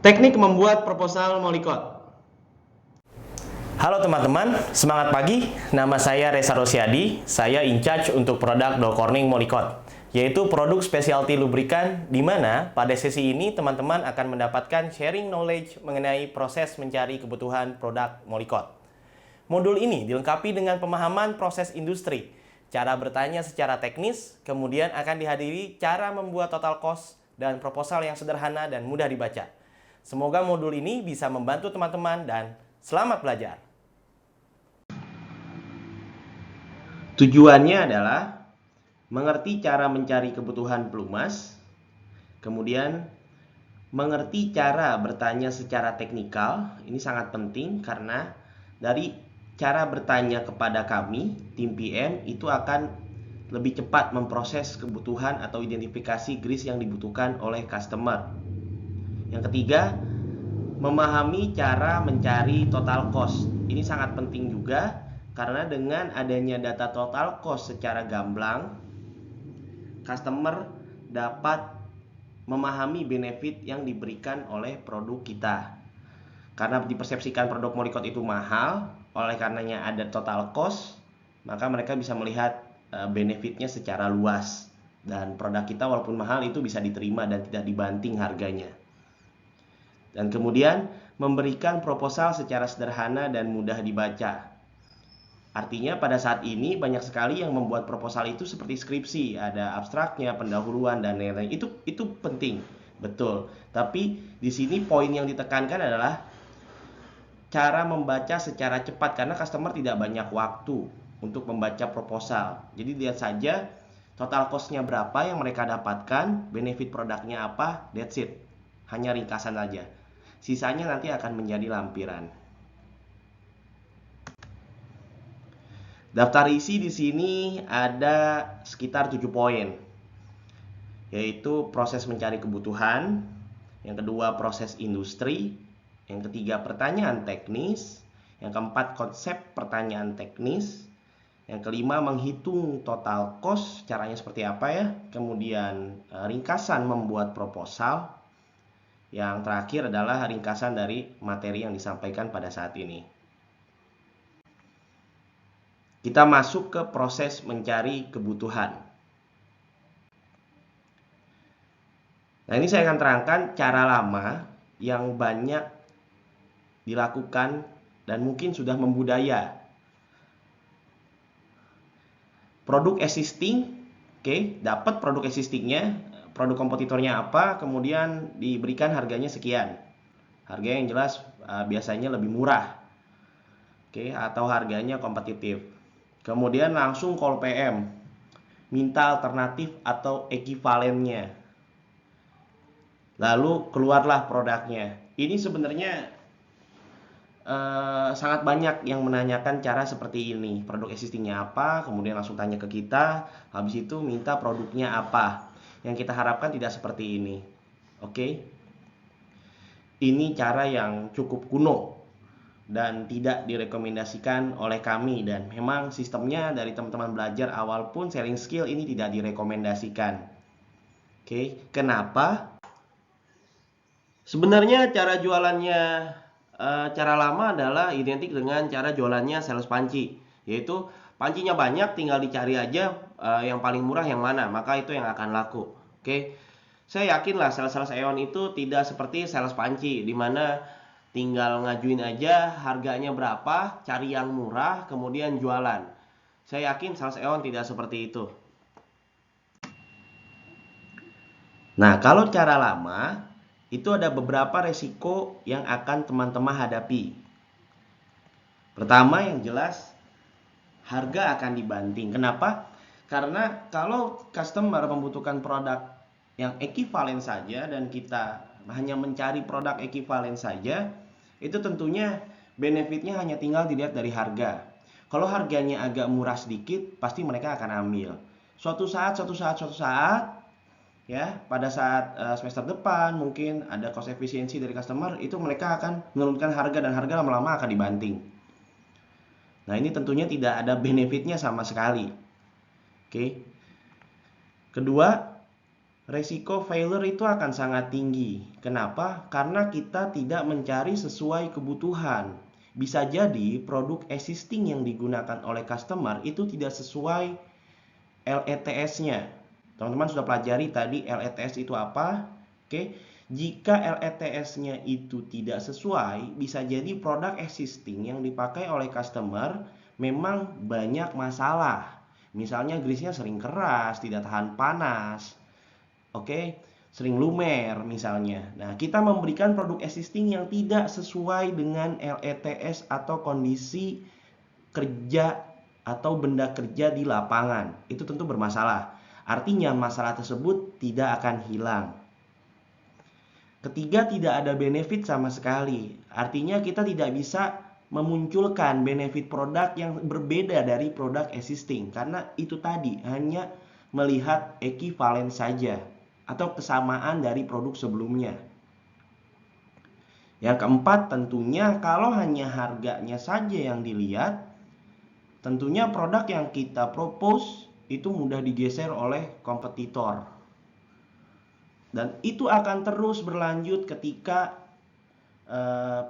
Teknik membuat proposal Molycode. Halo teman-teman, semangat pagi. Nama saya Reza Rosyadi. Saya in charge untuk produk Dow Corning Molycode, yaitu produk specialty lubrikan di mana pada sesi ini teman-teman akan mendapatkan sharing knowledge mengenai proses mencari kebutuhan produk Molycode. Modul ini dilengkapi dengan pemahaman proses industri, cara bertanya secara teknis, kemudian akan dihadiri cara membuat total cost dan proposal yang sederhana dan mudah dibaca. Semoga modul ini bisa membantu teman-teman dan selamat belajar. Tujuannya adalah mengerti cara mencari kebutuhan pelumas, kemudian mengerti cara bertanya secara teknikal. Ini sangat penting karena dari cara bertanya kepada kami, tim PM, itu akan lebih cepat memproses kebutuhan atau identifikasi grease yang dibutuhkan oleh customer. Yang ketiga, memahami cara mencari total cost. Ini sangat penting juga karena dengan adanya data total cost secara gamblang, customer dapat memahami benefit yang diberikan oleh produk kita. Karena dipersepsikan produk Molycode itu mahal, oleh karenanya ada total cost, maka mereka bisa melihat benefitnya secara luas. Dan produk kita walaupun mahal itu bisa diterima dan tidak dibanting harganya. Dan kemudian memberikan proposal secara sederhana dan mudah dibaca. Artinya pada saat ini banyak sekali yang membuat proposal itu seperti skripsi, ada abstraknya, pendahuluan dan lain-lain. Itu penting, betul. Tapi di sini poin yang ditekankan adalah cara membaca secara cepat karena customer tidak banyak waktu untuk membaca proposal. Jadi lihat saja total cost-nya berapa yang mereka dapatkan, benefit produknya apa, that's it. Hanya ringkasan saja. Sisanya nanti akan menjadi lampiran. Daftar isi di sini ada sekitar 7 poin. Yaitu proses mencari kebutuhan, yang kedua proses industri, yang ketiga pertanyaan teknis, yang keempat konsep pertanyaan teknis, yang kelima menghitung total cost, caranya seperti apa ya, kemudian ringkasan membuat proposal, yang terakhir adalah ringkasan dari materi yang disampaikan pada saat ini. Kita masuk ke proses mencari kebutuhan. Nah, ini saya akan terangkan cara lama yang banyak dilakukan dan mungkin sudah membudaya. Produk existing, oke, dapat produk existingnya, produk kompetitornya apa, kemudian diberikan harganya sekian. Harga yang jelas biasanya lebih murah, oke, atau harganya kompetitif. Kemudian langsung call PM, minta alternatif atau ekivalennya. Lalu keluarlah produknya. Ini sebenarnya sangat banyak yang menanyakan cara seperti ini. Produk existingnya apa, kemudian langsung tanya ke kita, habis itu minta produknya apa. Yang kita harapkan tidak seperti ini. Oke? Ini cara yang cukup kuno dan tidak direkomendasikan oleh kami, dan memang sistemnya dari teman-teman belajar awal pun selling skill ini tidak direkomendasikan. Oke, kenapa? Sebenarnya cara jualannya, cara lama adalah identik dengan cara jualannya sales panci, yaitu pancinya banyak tinggal dicari aja yang paling murah yang mana, maka itu yang akan laku. Oke, saya yakin lah sales-sales Eon itu tidak seperti sales panci, di mana tinggal ngajuin aja harganya berapa, cari yang murah, kemudian jualan. Saya yakin sales Eon tidak seperti itu. Nah, kalau cara lama, itu ada beberapa resiko yang akan teman-teman hadapi. Pertama yang jelas, harga akan dibanting. Kenapa? Karena kalau customer membutuhkan produk yang ekivalen saja dan kita hanya mencari produk ekivalen saja, itu tentunya benefitnya hanya tinggal dilihat dari harga. Kalau harganya agak murah sedikit, pasti mereka akan ambil. Suatu saat, ya, pada saat semester depan mungkin ada cost efisiensi dari customer, itu mereka akan menurunkan harga dan harga lama-lama akan dibanting. Nah, ini tentunya tidak ada benefitnya sama sekali. Oke. Kedua, resiko failure itu akan sangat tinggi. Kenapa? Karena kita tidak mencari sesuai kebutuhan. Bisa jadi produk existing yang digunakan oleh customer itu tidak sesuai LETS-nya. Teman-teman sudah pelajari tadi LETS itu apa? Oke. Jika LETS-nya itu tidak sesuai, bisa jadi produk existing yang dipakai oleh customer memang banyak masalah. Misalnya grease-nya sering keras, tidak tahan panas. Oke, sering lumer misalnya. Nah, kita memberikan produk existing yang tidak sesuai dengan LETS atau kondisi kerja atau benda kerja di lapangan. Itu tentu bermasalah. Artinya masalah tersebut tidak akan hilang. Ketiga, tidak ada benefit sama sekali. Artinya kita tidak bisa memunculkan benefit produk yang berbeda dari produk existing. Karena itu tadi hanya melihat ekivalen saja atau kesamaan dari produk sebelumnya. Yang keempat, tentunya kalau hanya harganya saja yang dilihat, tentunya produk yang kita propose itu mudah digeser oleh kompetitor. Dan itu akan terus berlanjut ketika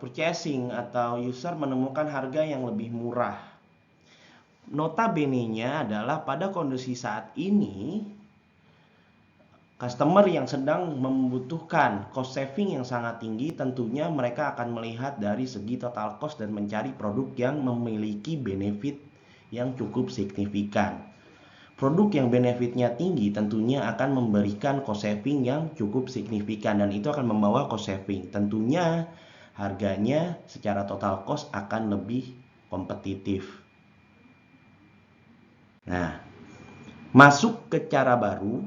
purchasing atau user menemukan harga yang lebih murah. Notabene-nya adalah pada kondisi saat ini, customer yang sedang membutuhkan cost saving yang sangat tinggi, tentunya mereka akan melihat dari segi total cost dan mencari produk yang memiliki benefit yang cukup signifikan. Produk yang benefitnya tinggi tentunya akan memberikan cost saving yang cukup signifikan dan itu akan membawa cost saving. Tentunya harganya secara total cost akan lebih kompetitif. Nah, masuk ke cara baru,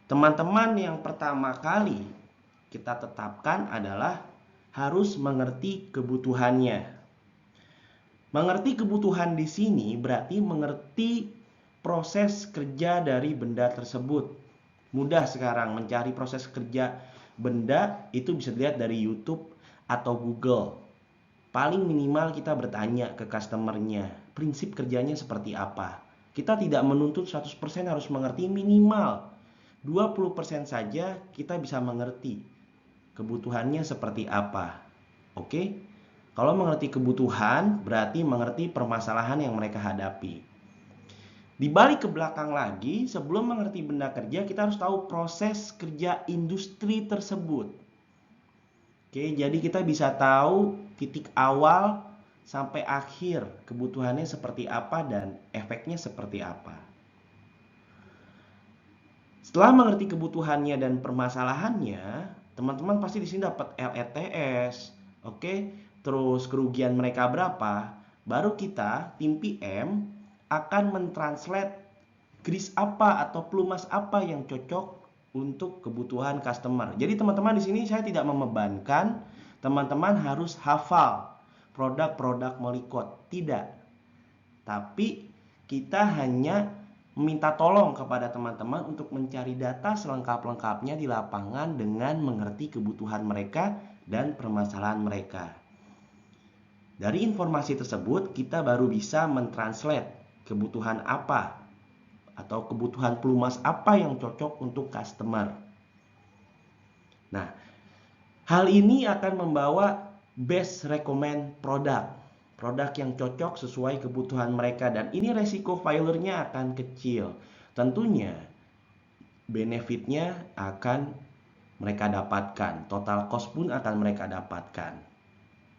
teman-teman yang pertama kali kita tetapkan adalah harus mengerti kebutuhannya. Mengerti kebutuhan di sini berarti mengerti proses kerja dari benda tersebut. Mudah sekarang mencari proses kerja benda itu bisa dilihat dari YouTube atau Google. Paling minimal kita bertanya ke customernya, prinsip kerjanya seperti apa. Kita tidak menuntut 100% harus mengerti, minimal 20% saja kita bisa mengerti kebutuhannya seperti apa. Oke? Kalau mengerti kebutuhan, berarti mengerti permasalahan yang mereka hadapi. Di balik ke belakang lagi, sebelum mengerti benda kerja, kita harus tahu proses kerja industri tersebut. Oke, jadi kita bisa tahu titik awal sampai akhir kebutuhannya seperti apa dan efeknya seperti apa. Setelah mengerti kebutuhannya dan permasalahannya, teman-teman pasti di sini dapat LETS, oke? Terus kerugian mereka berapa, baru kita tim PM akan mentranslate grease apa atau pelumas apa yang cocok untuk kebutuhan customer. Jadi teman-teman di sini saya tidak membebankan teman-teman harus hafal produk-produk Molykote, tidak. Tapi kita hanya meminta tolong kepada teman-teman untuk mencari data selengkap-lengkapnya di lapangan dengan mengerti kebutuhan mereka dan permasalahan mereka. Dari informasi tersebut, kita baru bisa mentranslate kebutuhan apa atau kebutuhan pelumas apa yang cocok untuk customer. Nah, hal ini akan membawa best recommend produk yang cocok sesuai kebutuhan mereka dan ini resiko failure-nya akan kecil. Tentunya benefitnya akan mereka dapatkan, total cost pun akan mereka dapatkan.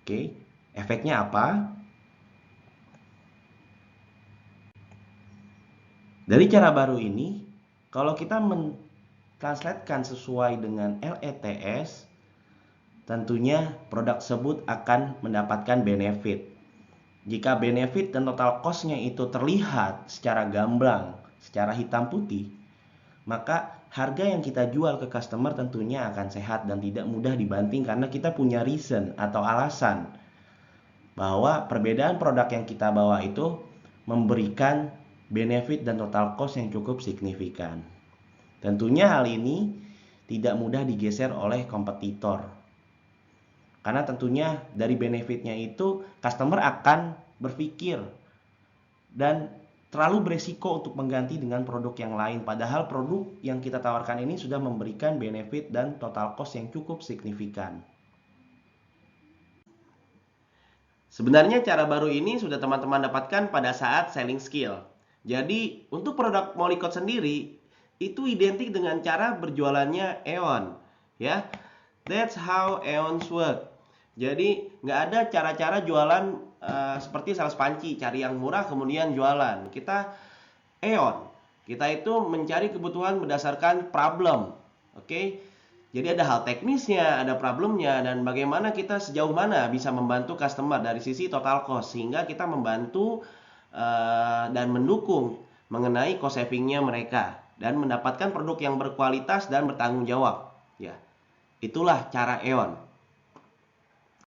Oke. Efeknya apa? Dari cara baru ini, kalau kita mentranslatekan sesuai dengan LETS, tentunya produk tersebut akan mendapatkan benefit. Jika benefit dan total cost-nya itu terlihat secara gamblang, secara hitam putih, maka harga yang kita jual ke customer tentunya akan sehat dan tidak mudah dibanting karena kita punya reason atau alasan bahwa perbedaan produk yang kita bawa itu memberikan benefit dan total cost yang cukup signifikan. Tentunya hal ini tidak mudah digeser oleh kompetitor. Karena tentunya dari benefitnya itu customer akan berpikir dan terlalu beresiko untuk mengganti dengan produk yang lain, padahal produk yang kita tawarkan ini sudah memberikan benefit dan total cost yang cukup signifikan. Sebenarnya cara baru ini sudah teman-teman dapatkan pada saat selling skill. Jadi untuk produk Molycode sendiri itu identik dengan cara berjualannya Aeon, ya. That's how Aeons work. Jadi nggak ada cara-cara jualan seperti sales panci, cari yang murah kemudian jualan. Kita Aeon, kita itu mencari kebutuhan berdasarkan problem, oke? Jadi ada hal teknisnya, ada problemnya, dan bagaimana kita sejauh mana bisa membantu customer dari sisi total cost, sehingga kita membantu dan mendukung mengenai cost savingnya mereka dan mendapatkan produk yang berkualitas dan bertanggung jawab. Ya, itulah cara Aeon.